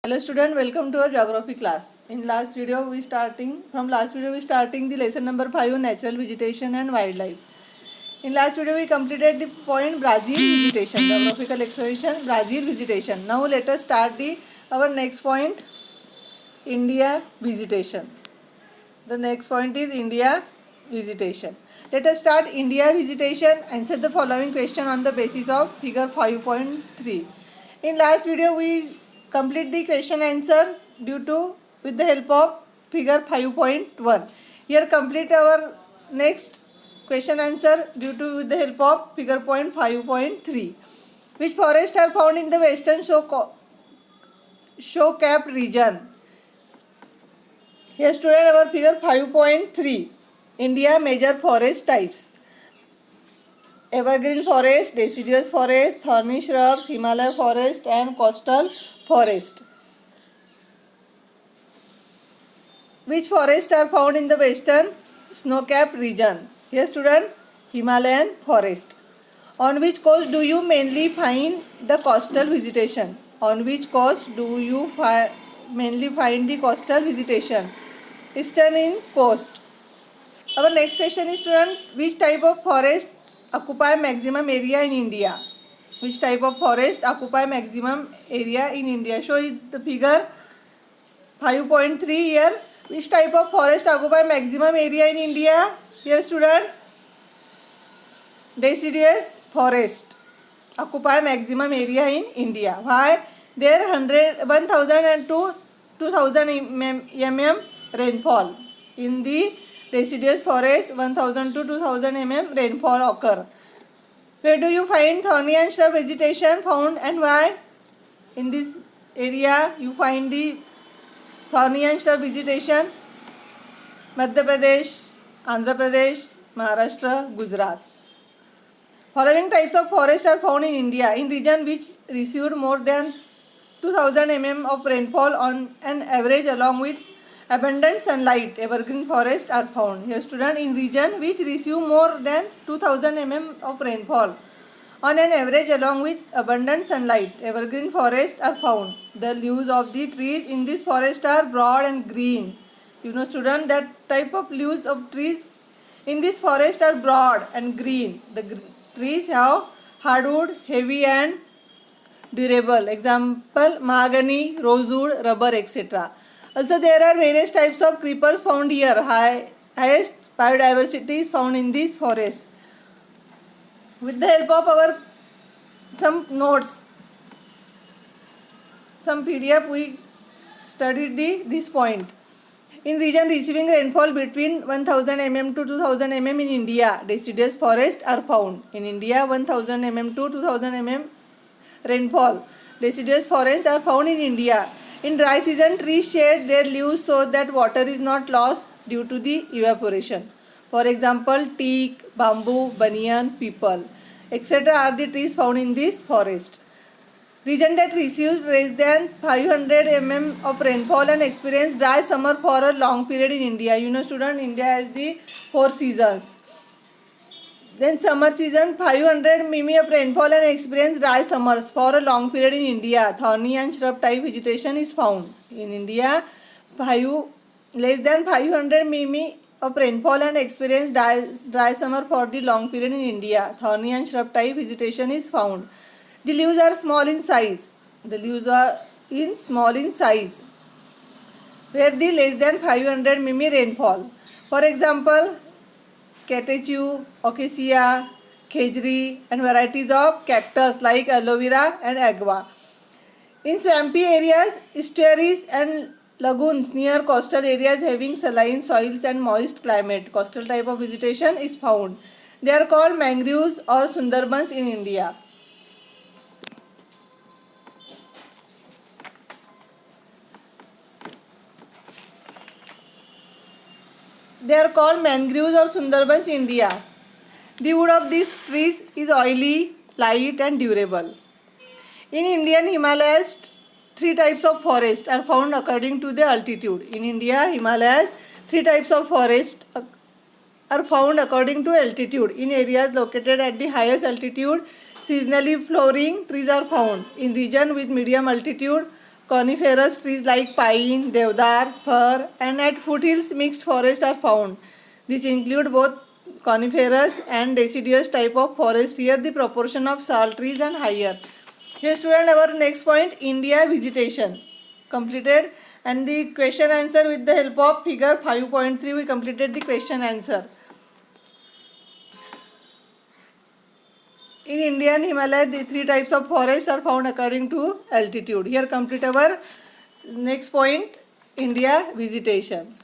Hello student, welcome to our geography class. In last video we starting the lesson number 5, natural vegetation and wildlife. In last video we completed the point Brazil vegetation, geographical exploration Brazil vegetation. Now let us start our next point, India vegetation. The next point is India vegetation. Let us start India vegetation. Answer the following question on the basis of figure 5.3. In last video we complete the question answer with the help of figure 5.1. Here complete our next question answer with the help of figure 5.3. Which forests are found in the western snow-capped region? Here student, our figure 5.3. India major forest types: evergreen forest, deciduous forest, thorny shrubs, Himalaya forest and coastal forest. Which forests are found in the western snow-capped region? Here student, Himalayan forest. On which coast do you mainly find the coastal vegetation? On which coast do you mainly find the coastal vegetation? Eastern coast. Our next question is student, which type of forest occupy maximum area in India? Which type of forest occupy maximum area in India? Show the figure 5.3 here. Which type of forest occupy maximum area in India? Here student, deciduous forest occupy maximum area in India. Why? There 1000 and 2000 mm rainfall. In the deciduous forest, 1000 to 2000 mm rainfall occur. Where do you find thorny and shrub vegetation found and why? In this area you find the thorny and shrub vegetation: Madhya Pradesh, Andhra Pradesh, Maharashtra, Gujarat. Following types of forests are found in India in region which received more than 2000 mm of rainfall on an average along with abundant sunlight. Evergreen forests are found. Here student, in region which receive more than 2000 mm of rainfall on an average along with abundant sunlight, evergreen forests are found. The leaves of the trees in this forest are broad and green. You know student, that type of leaves of trees in this forest are broad and green. The trees have hardwood, heavy and durable. Example, mahogany, rosewood, rubber, etc. Also there are various types of creepers found here. Highest biodiversity is found in this forest. With the help of our some notes, some PDF, we studied this point. In region receiving rainfall between 1000 mm to 2000 mm in India, deciduous forests are found. In India, 1000 mm to 2000 mm rainfall, deciduous forests are found in India. In dry season, trees shed their leaves so that water is not lost due to the evaporation. For example, teak, bamboo, banyan, peepal, etc. are the trees found in this forest. Region that receives less than 500 mm of rainfall and experience dry summer for a long period in India. You know student, India has the 4 seasons. Then summer season, 500 mm of rainfall and experience dry summers for a long period in India. Thorny and shrub type vegetation is found. In India, less than 500 mm of rainfall and experience dry summer for the long period in India. Thorny and shrub type vegetation is found. The leaves are small in size. Where the less than 500 mm rainfall. For example, catechu, acacia, khejri and varieties of cactus like aloe vera and agua. In swampy areas, estuaries and lagoons near coastal areas having saline soils and moist climate, coastal type of vegetation is found. They are called mangroves or sundarbans in India. They are called mangroves or sundarbans in India. The wood of these trees is oily, light and durable. In Indian Himalayas, 3 types of forests are found according to the altitude. In India, Himalayas, 3 types of forests are found according to altitude. In areas located at the highest altitude, seasonally flowering trees are found. In region with medium altitude, coniferous trees like pine, deodar, fir, and at foothills mixed forests are found. These include both coniferous and deciduous type of forest. Here the proportion of salt trees and higher. Here student, our next point, India visitation completed, and the question answer with the help of figure 5.3 we completed the question answer. In Indian Himalaya, the three types of forests are found according to altitude. Here complete our next point, India visitation.